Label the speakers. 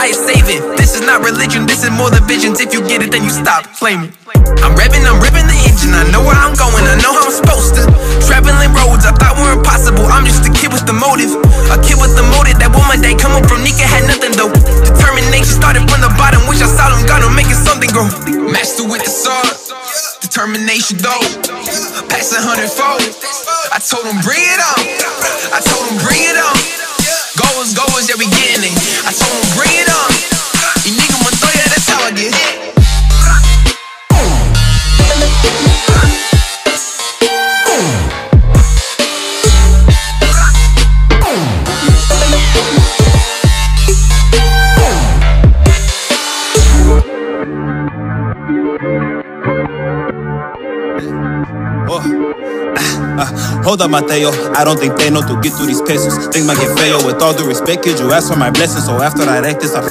Speaker 1: I is saving. This is not religion, this is more the visions. If you get it, then you stop claiming. I'm ripping the engine. I know where I'm going, I know how I'm supposed to. Traveling roads I thought were impossible. I'm just a kid with the motive. A kid with the motive that woman day come up from Nika had nothing though. Determination started from the bottom. Wish I saw them gone on making something grow. Master with the sword, determination though. Pass 100-fold. I told him bring it on. I told him bring it on. Goals, yeah we getting it. I told him bring it on. You nigga Montoya, that's how I get.
Speaker 2: Hold up, Mateo, I don't think they know to get through these pesos. Things might get fail. With all due respect, kid, you ask for my blessings. So after I act this, I